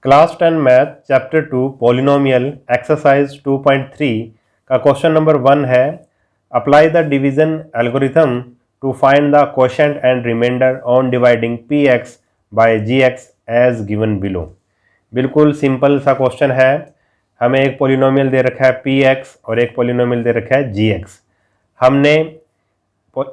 Class 10 math chapter 2 polynomial exercise 2.3 का question number 1 है apply the division algorithm to find the quotient and remainder on dividing p x by g x as given below. बिल्कुल simple सा question है। हमें एक polynomial दे रखा है P x और एक पॉलिनोमियल दे रखा है जी एक्स। हमने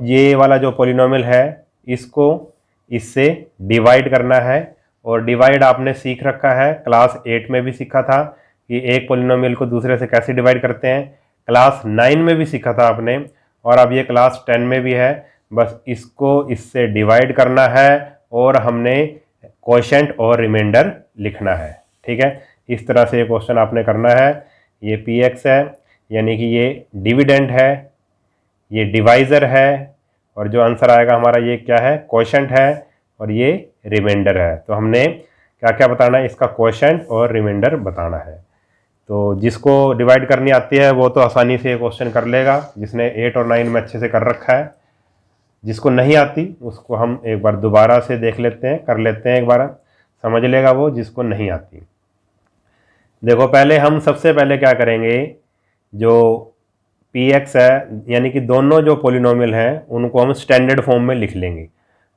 ये वाला जो पॉलिनोमियल है इसको इससे डिवाइड करना है और डिवाइड आपने सीख रखा है, क्लास 8 में भी सीखा था कि एक पॉलिनोमियल को दूसरे से कैसे डिवाइड करते हैं, क्लास 9 में भी सीखा था आपने और अब ये क्लास 10 में भी है। बस इसको इससे डिवाइड करना है और हमने क्वोशंट और रिमाइंडर लिखना है। ठीक है, इस तरह से ये क्वेश्चन आपने करना है। ये पी एक्स है यानी कि ये डिविडेंड है, ये डिवाइज़र है और जो आंसर आएगा हमारा ये क्या है, क्वोशंट है और ये रिमाइंडर है। तो हमने क्या क्या बताना है, इसका क्वोशंट और रिमाइंडर बताना है। तो जिसको डिवाइड करनी आती है वो तो आसानी से ये क्वेश्चन कर लेगा, जिसने 8 और 9 में अच्छे से कर रखा है। जिसको नहीं आती उसको हम एक बार दोबारा से देख लेते हैं, कर लेते हैं, एक बार समझ लेगा वो जिसको नहीं आती। देखो पहले हम सबसे पहले क्या करेंगे, जो पी एक्स है यानी कि दोनों जो पोलिनोमियल हैं उनको हम स्टैंडर्ड फॉर्म में लिख लेंगे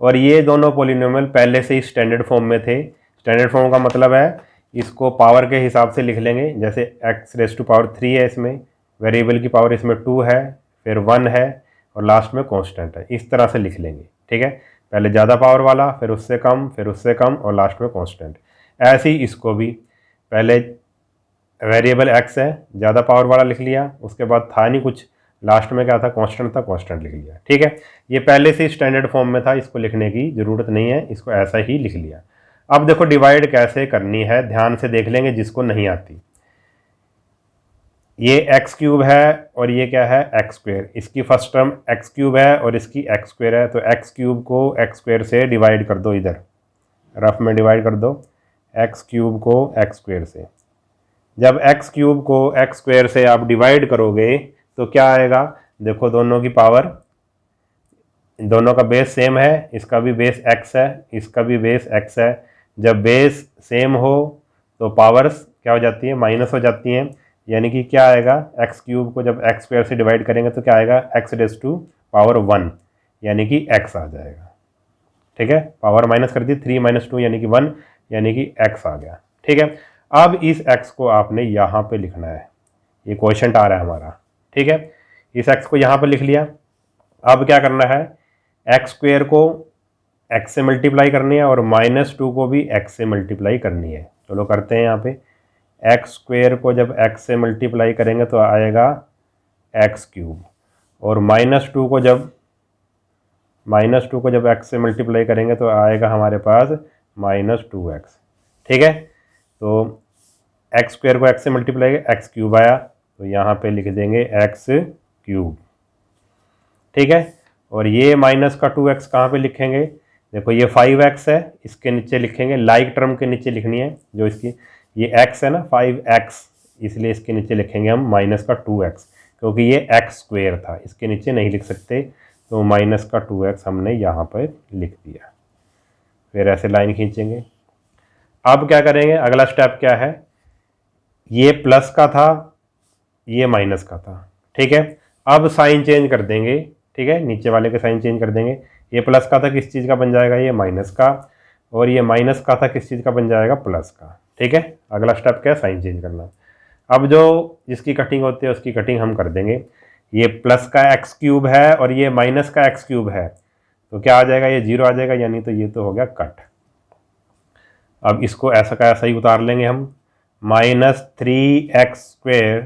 और ये दोनों पोलिनोमियल पहले से ही स्टैंडर्ड फॉर्म में थे। स्टैंडर्ड फॉर्म का मतलब है इसको पावर के हिसाब से लिख लेंगे, जैसे एक्स रेस टू पावर 3 है, इसमें वेरिएबल की पावर इसमें 2 है, फिर 1 है और लास्ट में कांस्टेंट है। इस तरह से लिख लेंगे। ठीक है, पहले ज़्यादा पावर वाला, फिर उससे कम, फिर उससे कम और लास्ट में कांस्टेंट। ऐसे ही इसको भी पहले वेरिएबल एक्स है, ज़्यादा पावर वाला लिख लिया, उसके बाद था नहीं कुछ, लास्ट में क्या था, कांस्टेंट था, कांस्टेंट लिख लिया। ठीक है, ये पहले से स्टैंडर्ड फॉर्म में था, इसको लिखने की ज़रूरत नहीं है, इसको ऐसा ही लिख लिया। अब देखो डिवाइड कैसे करनी है, ध्यान से देख लेंगे जिसको नहीं आती। ये एक्स क्यूब है और ये क्या है, एक्स स्क्वेयर। इसकी फर्स्ट टर्म एक्स क्यूब है और इसकी एक्स स्क्वेयर है, तो एक्स क्यूब को एक्स स्क्वेयर से डिवाइड कर दो, इधर रफ में डिवाइड कर दो एक्स क्यूब को एक्स स्क्वेयर से। जब एक्स क्यूब को एक्स स्क्वेयर से आप डिवाइड करोगे तो क्या आएगा, देखो दोनों की पावर, दोनों का बेस सेम है, इसका भी बेस एक्स है, इसका भी बेस एक्स है। जब बेस सेम हो तो पावर्स क्या हो जाती है, माइनस हो जाती हैं। यानी कि क्या आएगा, एक्स क्यूब को जब एक्स स्क्वेयर से डिवाइड करेंगे तो क्या आएगा, एक्स रेस टू पावर 1 यानी कि एक्स आ जाएगा। ठीक है, पावर माइनस कर दी, 3 - 2 यानी कि 1 यानी कि एक्स आ गया। ठीक है, अब इस x को आपने यहाँ पे लिखना है, ये क्वोशंट आ रहा है हमारा। ठीक है, इस x को यहाँ पे लिख लिया। अब क्या करना है, एक्स स्क्वेयर को x से मल्टीप्लाई करनी है और -2 को भी x से मल्टीप्लाई करनी है। चलो करते हैं। यहाँ पे एक्स स्क्वेयर को जब x से मल्टीप्लाई करेंगे तो आएगा एक्स क्यूब और -2 को जब x से मल्टीप्लाई करेंगे तो आएगा हमारे पास -2x। ठीक है, तो एक्स स्क्वेयर को एक्स से मल्टीप्लाई एक्स क्यूब आया, तो यहाँ पे लिख देंगे एक्स क्यूब। ठीक है, और ये माइनस का 2x कहाँ पे लिखेंगे, देखो ये 5x है, इसके नीचे लिखेंगे, लाइक टर्म के नीचे लिखनी है, जो इसकी ये x है ना 5x, इसलिए इसके नीचे लिखेंगे हम माइनस का 2x, क्योंकि ये एक्स स्क्वेयर था, इसके नीचे नहीं लिख सकते, तो माइनस का 2x हमने यहाँ पर लिख दिया। फिर ऐसे लाइन खींचेंगे। अब क्या करेंगे, अगला स्टेप क्या है, ये प्लस का था, ये माइनस का था। ठीक है, अब साइन चेंज कर देंगे। ठीक है, नीचे वाले के साइन चेंज कर देंगे। ये प्लस का था, किस चीज़ का बन जाएगा, ये माइनस का, और ये माइनस का था, किस चीज़ का बन जाएगा, प्लस का। ठीक है, अगला स्टेप क्या है, साइन चेंज करना। अब जो जिसकी कटिंग होती है उसकी कटिंग हम कर देंगे। ये प्लस का एक्स क्यूब है और ये माइनस का एक्स क्यूब है, तो क्या आ जाएगा, ये 0 आ जाएगा, यानी तो ये तो हो गया कट। अब इसको ऐसा का ऐसा ही उतार लेंगे हम, -3x²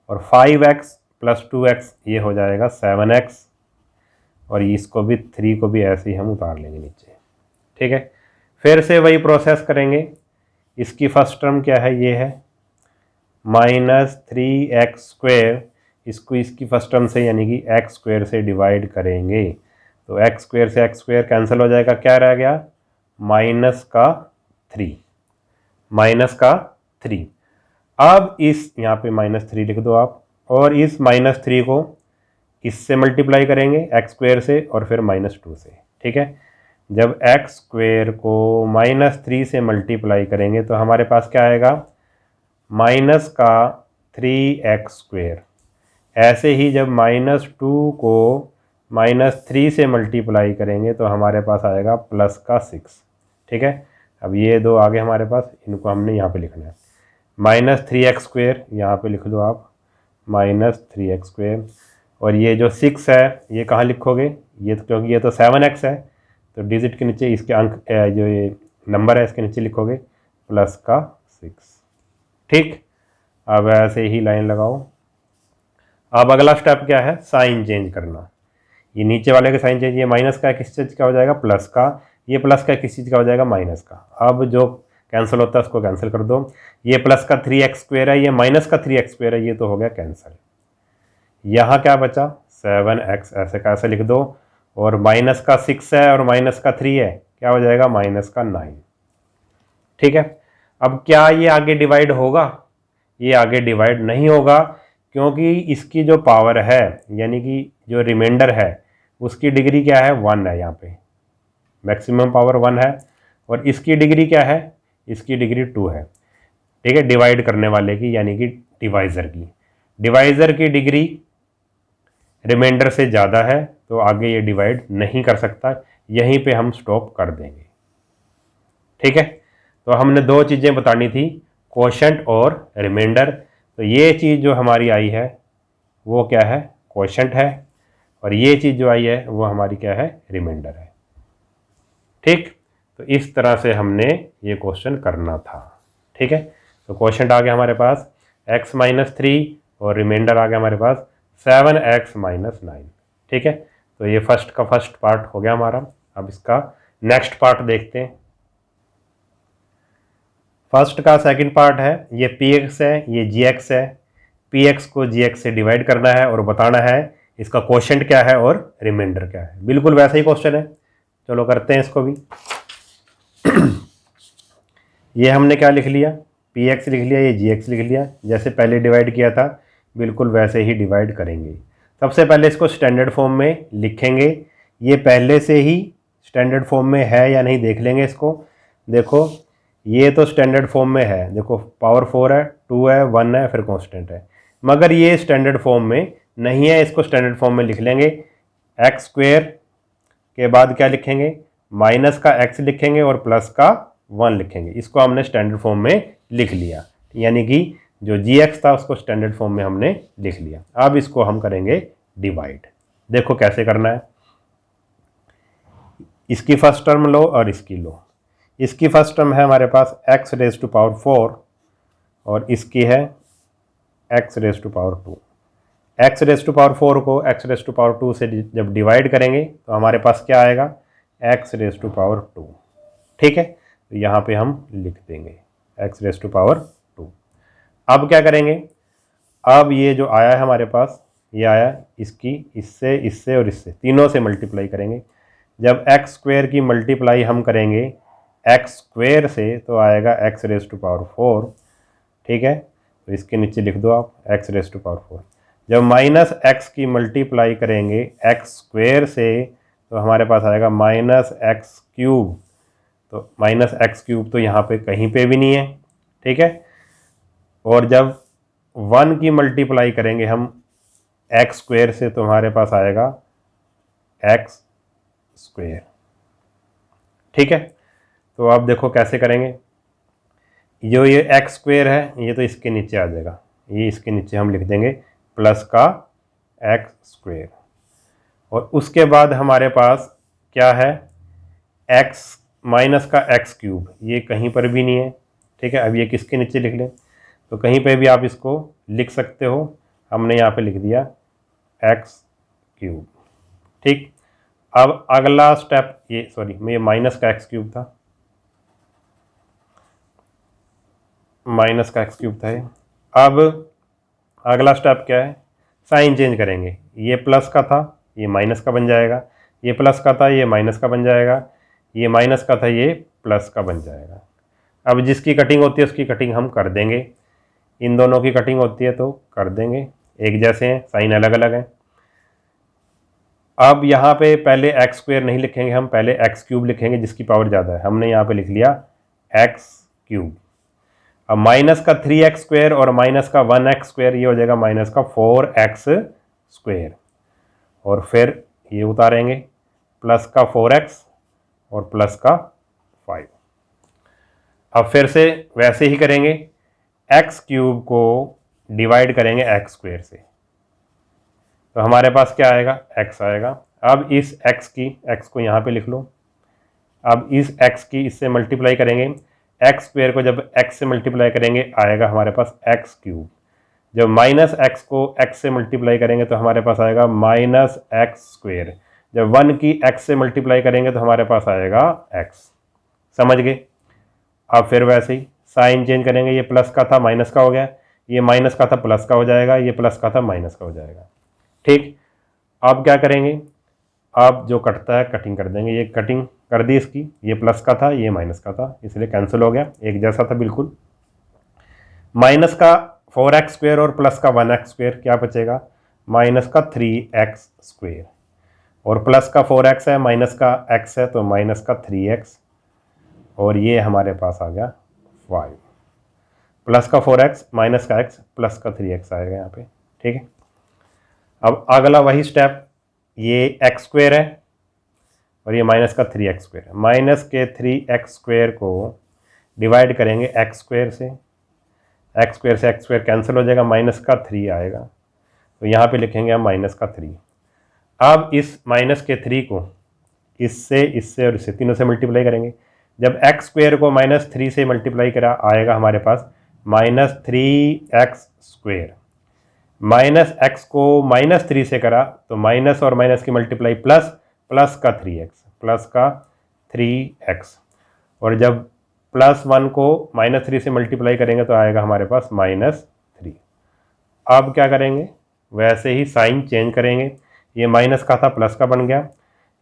और 5x + 2x, ये हो जाएगा 7x, और इसको भी 3 को भी ऐसे ही हम उतार लेंगे नीचे। ठीक है, फिर से वही प्रोसेस करेंगे। इसकी फर्स्ट टर्म क्या है, ये है -3x², इसको इसकी फर्स्ट टर्म से यानी कि x² से डिवाइड करेंगे, तो x² से x² कैंसिल हो जाएगा, क्या रह गया, -3। अब इस यहाँ पे -3 लिख दो आप, और इस -3 को इससे मल्टीप्लाई करेंगे x² से और फिर -2 से। ठीक है, जब एक्स स्क्वेयर को -3 से मल्टीप्लाई करेंगे तो हमारे पास क्या आएगा, माइनस का 3x²। ऐसे ही जब -2 को -3 से मल्टीप्लाई करेंगे तो हमारे पास आएगा प्लस का 6। ठीक है, अब ये दो आगे हमारे पास, इनको हमने यहाँ पे लिखना है। -3x², यहाँ पे लिख दो आप -3x²। और ये जो 6 है ये कहाँ लिखोगे, ये तो क्योंकि ये तो 7x है तो डिजिट के नीचे इसके अंक जो ये नंबर है इसके नीचे लिखोगे प्लस का 6। ठीक, अब ऐसे ही लाइन लगाओ। अब अगला स्टेप क्या है, साइन चेंज करना। ये नीचे वाले का साइन चेंज, ये माइनस का किस चीज़ का हो जाएगा, प्लस का। ये प्लस का किस चीज़ का हो जाएगा, माइनस का। अब जो कैंसिल होता है उसको कैंसिल कर दो। ये प्लस का 3x² है, ये माइनस का 3x² है, ये तो हो गया कैंसिल। यहाँ क्या बचा, 7x, ऐसे कैसे लिख दो। और माइनस का 6 है और माइनस का 3 है, क्या हो जाएगा, माइनस का 9। ठीक है, अब क्या ये आगे डिवाइड होगा, ये आगे डिवाइड नहीं होगा, क्योंकि इसकी जो पावर है यानी कि जो रिमाइंडर है उसकी डिग्री क्या है, 1 है। यहाँ पे मैक्सिमम पावर 1 है और इसकी डिग्री क्या है, इसकी डिग्री 2 है। ठीक है, डिवाइड करने वाले की यानी कि डिवाइज़र की, डिवाइज़र की डिग्री रिमाइंडर से ज़्यादा है तो आगे ये डिवाइड नहीं कर सकता, यहीं पे हम स्टॉप कर देंगे। ठीक है, तो हमने दो चीज़ें बतानी थी, क्वोशंट और रिमाइंडर। तो ये चीज़ जो हमारी आई है वो क्या है, क्वोशंट है, और ये चीज़ जो आई है वो हमारी क्या है, रिमाइंडर है। ठीक, तो इस तरह से हमने ये क्वेश्चन करना था। ठीक है, तो क्वोशंट आ गया हमारे पास x-3 और रिमाइंडर आ गया हमारे पास 7x-9। ठीक है, तो ये फर्स्ट का फर्स्ट पार्ट हो गया हमारा। अब इसका नेक्स्ट पार्ट देखते हैं। फर्स्ट का सेकंड पार्ट है, ये px है, ये gx है। px को gx से डिवाइड करना है और बताना है इसका क्वोशंट क्या है और रिमाइंडर क्या है। बिल्कुल वैसा ही क्वेश्चन है, चलो करते हैं इसको भी। ये हमने क्या लिख लिया, px लिख लिया, ये gx लिख लिया, जैसे पहले डिवाइड किया था बिल्कुल वैसे ही डिवाइड करेंगे। सबसे पहले इसको स्टैंडर्ड फॉर्म में लिखेंगे। ये पहले से ही स्टैंडर्ड फॉर्म में है या नहीं देख लेंगे इसको। देखो ये तो स्टैंडर्ड फॉर्म में है, देखो पावर 4 है, 2 है, 1 है, फिर कांस्टेंट है। मगर ये स्टैंडर्ड फॉर्म में नहीं है, इसको स्टैंडर्ड फॉर्म में लिख लेंगे। x² के बाद क्या लिखेंगे, माइनस का x लिखेंगे और प्लस का 1 लिखेंगे। इसको हमने स्टैंडर्ड फॉर्म में लिख लिया, यानी कि जो gx था उसको स्टैंडर्ड फॉर्म में हमने लिख लिया। अब इसको हम करेंगे डिवाइड। देखो कैसे करना है, इसकी फर्स्ट टर्म लो और इसकी लो। इसकी फर्स्ट टर्म है हमारे पास x⁴ और इसकी है x⁴ x⁴ को x⁴ से जब डिवाइड करेंगे तो हमारे पास क्या आएगा, x⁴ ठीक है, तो यहाँ पे हम लिख देंगे x⁴ अब क्या करेंगे, अब ये जो आया है हमारे पास, ये आया, इसकी इससे इससे और इससे तीनों से मल्टीप्लाई करेंगे। जब x² की मल्टीप्लाई हम करेंगे x² से तो आएगा x⁴। ठीक है, तो इसके नीचे लिख दो आप x⁴। जब -x की मल्टीप्लाई करेंगे x² से तो हमारे पास आएगा -x³। तो -x³ तो यहाँ पे कहीं पे भी नहीं है। ठीक है, और जब 1 की मल्टीप्लाई करेंगे हम x² से तो हमारे पास आएगा x²। ठीक है, तो आप देखो कैसे करेंगे, जो ये x² है ये तो इसके नीचे आ जाएगा, ये इसके नीचे हम लिख देंगे प्लस का x²। और उसके बाद हमारे पास क्या है, x माइनस का x³, ये कहीं पर भी नहीं है। ठीक है, अब ये किसके नीचे लिख लें, तो कहीं पे भी आप इसको लिख सकते हो, हमने यहाँ पे लिख दिया x³। ठीक, अब अगला स्टेप, ये सॉरी ये माइनस का x³ था, माइनस का x³ था ये। अब अगला स्टेप क्या है, साइन चेंज करेंगे। ये प्लस का था ये माइनस का बन जाएगा, ये प्लस का था ये माइनस का बन जाएगा, ये माइनस का था ये प्लस का बन जाएगा। अब जिसकी कटिंग होती है उसकी कटिंग हम कर देंगे, इन दोनों की कटिंग होती है तो कर देंगे, एक जैसे हैं, साइन अलग अलग है। अब यहाँ पे पहले एक्स स्क्वेयर नहीं लिखेंगे, हम पहले एक्स क्यूब लिखेंगे जिसकी पावर ज़्यादा है। हमने यहाँ पे लिख लिया एक्स क्यूब। अब माइनस का 3x स्क्वेयर और माइनस का 1x स्क्वेयर, ये हो जाएगा माइनस का 4x स्क्वेयर। और फिर ये उतारेंगे, प्लस का 4x और प्लस का 5। अब फिर से वैसे ही करेंगे, एक्स क्यूब को डिवाइड करेंगे एक्स स्क्वेयर से, तो हमारे पास क्या आएगा, x आएगा। अब इस x को यहाँ पे लिख लो। अब इस x की इससे मल्टीप्लाई करेंगे, एक्स स्क्वेयर को जब x से मल्टीप्लाई करेंगे आएगा हमारे पास एक्स क्यूब। जब माइनस एक्स को x से मल्टीप्लाई करेंगे तो हमारे पास आएगा माइनस एक्स स्क्वेयर। जब 1 की x से मल्टीप्लाई करेंगे तो हमारे पास आएगा x। समझ गए। अब फिर वैसे ही साइन चेंज करेंगे, ये प्लस का था माइनस का हो गया, ये माइनस का था प्लस का हो जाएगा, ये प्लस का था माइनस का हो जाएगा। ठीक, अब क्या करेंगे, अब जो कटता है कटिंग कर देंगे। ये कटिंग कर दी इसकी, ये प्लस का था ये माइनस का था, इसलिए कैंसिल हो गया, एक जैसा था बिल्कुल। माइनस का 4x स्क्वेयर और प्लस का 1x स्क्वेयर, क्या बचेगा, माइनस का 3x स्क्वेयर। और प्लस का 4x है, माइनस का x है, तो माइनस का 3x। और ये हमारे पास आ गया 5। प्लस का 4x माइनस का x प्लस का 3x आएगा यहाँ पे। ठीक है, अब अगला वही स्टेप, ये x स्क्वेयर है और ये माइनस का 3x स्क्वेयर है। माइनस के 3x स्क्वेयर को डिवाइड करेंगे x स्क्वेयर से, x स्क्वेयर से x स्क्वेयर कैंसिल हो जाएगा, माइनस का 3 आएगा, तो यहाँ पे लिखेंगे हम माइनस का 3। अब इस माइनस के 3 को इससे और इससे तीनों से मल्टीप्लाई करेंगे। जब x स्क्वेयर को माइनस 3 से मल्टीप्लाई करा आएगा हमारे पास minus 3x square. Minus x को माइनस 3 से करा तो माइनस और माइनस की मल्टीप्लाई प्लस, प्लस का 3x, प्लस का 3x। और जब प्लस 1 को माइनस 3 से मल्टीप्लाई करेंगे तो आएगा हमारे पास माइनस 3। अब क्या करेंगे, वैसे ही साइन चेंज करेंगे, ये माइनस का था प्लस का बन गया,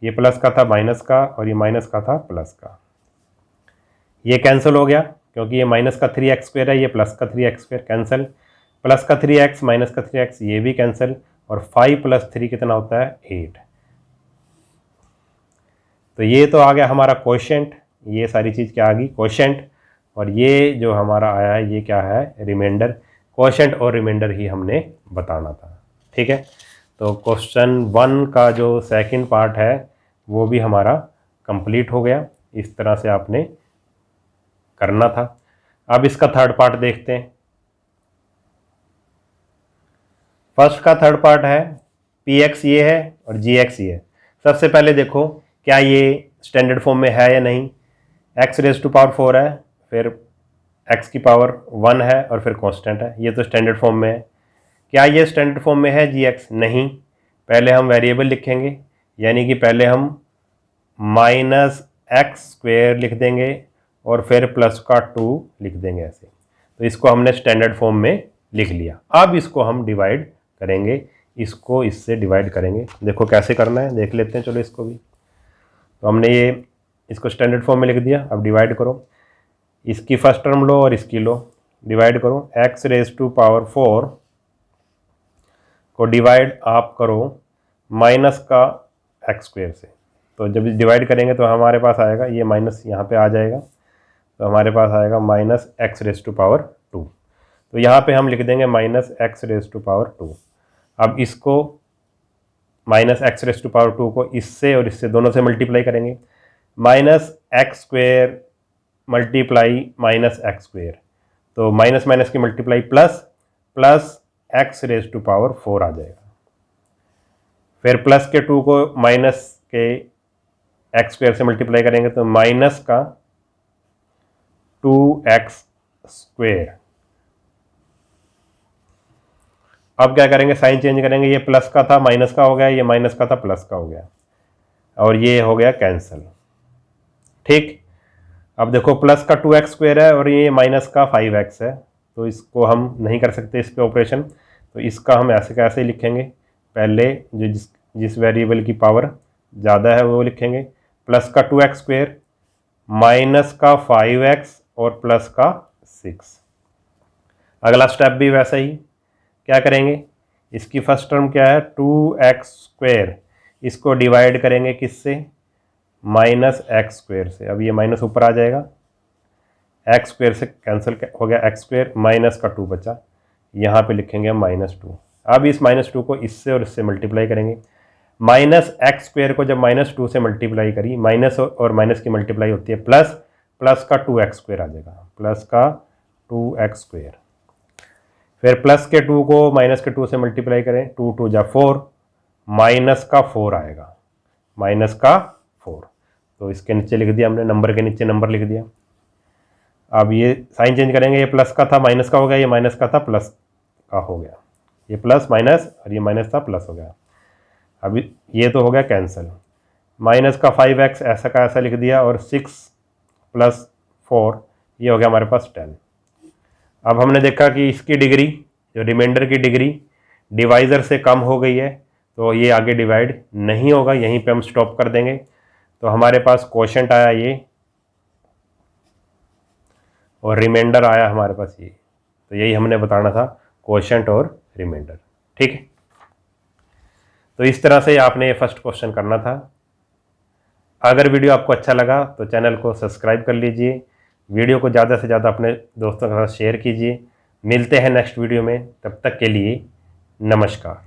ये प्लस का था माइनस का, और ये माइनस का था प्लस का। ये कैंसिल हो गया क्योंकि ये माइनस का 3x स्क्वेयर है, ये प्लस का 3x स्क्वेयर कैंसिल, प्लस का 3x माइनस का 3x ये भी कैंसिल, और 5 + 3 कितना होता है, 8। तो ये तो आ गया हमारा क्वोशिएंट, ये सारी चीज़ क्या आ गई, क्वोशिएंट। और ये जो हमारा आया है ये क्या है, रिमाइंडर। क्वोशिएंट और रिमाइंडर ही हमने बताना था। ठीक है, तो क्वेश्चन 1 का जो सेकंड पार्ट है वो भी हमारा कंप्लीट हो गया। इस तरह से आपने करना था। अब इसका थर्ड पार्ट देखते हैं। फर्स्ट का थर्ड पार्ट है px ये है और gx ये है। सबसे पहले देखो क्या ये स्टैंडर्ड फॉर्म में है या नहीं। x⁴ है, फिर x की पावर 1 है और फिर कांस्टेंट है, ये तो स्टैंडर्ड फॉर्म में है। क्या ये स्टैंडर्ड फॉर्म में है gx? नहीं। पहले हम वेरिएबल लिखेंगे, यानी कि पहले हम -x² लिख देंगे और फिर प्लस का 2 लिख देंगे ऐसे। तो इसको हमने स्टैंडर्ड फॉर्म में लिख लिया। अब इसको हम डिवाइड करेंगे, इसको इससे डिवाइड करेंगे। देखो कैसे करना है, देख लेते हैं। चलो इसको भी, तो हमने ये इसको स्टैंडर्ड फॉर्म में लिख दिया। अब डिवाइड करो, इसकी फर्स्ट टर्म लो और इसकी लो, डिवाइड करो। x⁴ को डिवाइड आप करो माइनस का x² से। तो जब डिवाइड करेंगे तो हमारे पास आएगा, ये माइनस यहाँ पे आ जाएगा, तो हमारे पास आएगा -x⁴²। तो यहाँ पे हम लिख देंगे -x⁴²। अब इसको -x⁴² को इससे और इससे दोनों से मल्टीप्लाई करेंगे। -x² मल्टीप्लाई -x², तो माइनस माइनस की मल्टीप्लाई प्लस, प्लस x⁴ आ जाएगा। फिर प्लस के 2 को माइनस के x² से मल्टीप्लाई करेंगे तो माइनस का 2x²। अब क्या करेंगे, साइन चेंज करेंगे, ये प्लस का था माइनस का हो गया, ये माइनस का था प्लस का हो गया, और ये हो गया कैंसिल। ठीक, अब देखो प्लस का 2x² है और ये माइनस का 5x है, तो इसको हम नहीं कर सकते इस पे ऑपरेशन, तो इसका हम ऐसे कैसे लिखेंगे, पहले जो जिस वेरिएबल की पावर ज़्यादा है वो लिखेंगे। प्लस का 2x² माइनस का 5x और प्लस का 6। अगला स्टेप भी वैसा ही, क्या करेंगे, इसकी फर्स्ट टर्म क्या है 2x², इसको डिवाइड करेंगे किससे, माइनस एक्स स्क्वेयर से। अब ये माइनस ऊपर आ जाएगा, एक्स स्क्वेयर से कैंसिल हो गया, एक्स स्क्वेयर माइनस का 2 बचा, यहाँ पे लिखेंगे -2। अब इस -2 को इससे और इससे मल्टीप्लाई करेंगे। माइनस एक्स स्क्वेयर को जब -2 से मल्टीप्लाई करी, माइनस और माइनस की मल्टीप्लाई होती है प्लस, प्लस का 2x स्क्वेयर आ जाएगा, प्लस का 2x स्क्वेयर। फिर प्लस के 2 को माइनस के 2 से मल्टीप्लाई करें, 2 2 जा 4, माइनस का 4 आएगा, माइनस का 4। तो इसके नीचे लिख दिया हमने, नंबर के नीचे नंबर लिख दिया। अब ये साइन चेंज करेंगे, ये प्लस का था माइनस का हो गया, ये माइनस का था प्लस का हो गया, ये प्लस माइनस और ये माइनस था प्लस हो गया। अभी ये तो हो गया कैंसिल, माइनस का 5x ऐसा का ऐसा लिख दिया, और 6 + 4 ये हो गया हमारे पास 10। अब हमने देखा कि इसकी डिग्री, जो रिमाइंडर की डिग्री डिवाइज़र से कम हो गई है, तो ये आगे डिवाइड नहीं होगा, यहीं पे हम स्टॉप कर देंगे। तो हमारे पास क्वोशंट आया ये, और रिमाइंडर आया हमारे पास ये। तो यही हमने बताना था, क्वोशंट और रिमाइंडर। ठीक है, तो इस तरह से आपने ये फर्स्ट क्वेश्चन करना था। अगर वीडियो आपको अच्छा लगा तो चैनल को सब्सक्राइब कर लीजिए, वीडियो को ज़्यादा से ज़्यादा अपने दोस्तों के साथ शेयर कीजिए। मिलते हैं नेक्स्ट वीडियो में, तब तक के लिए नमस्कार।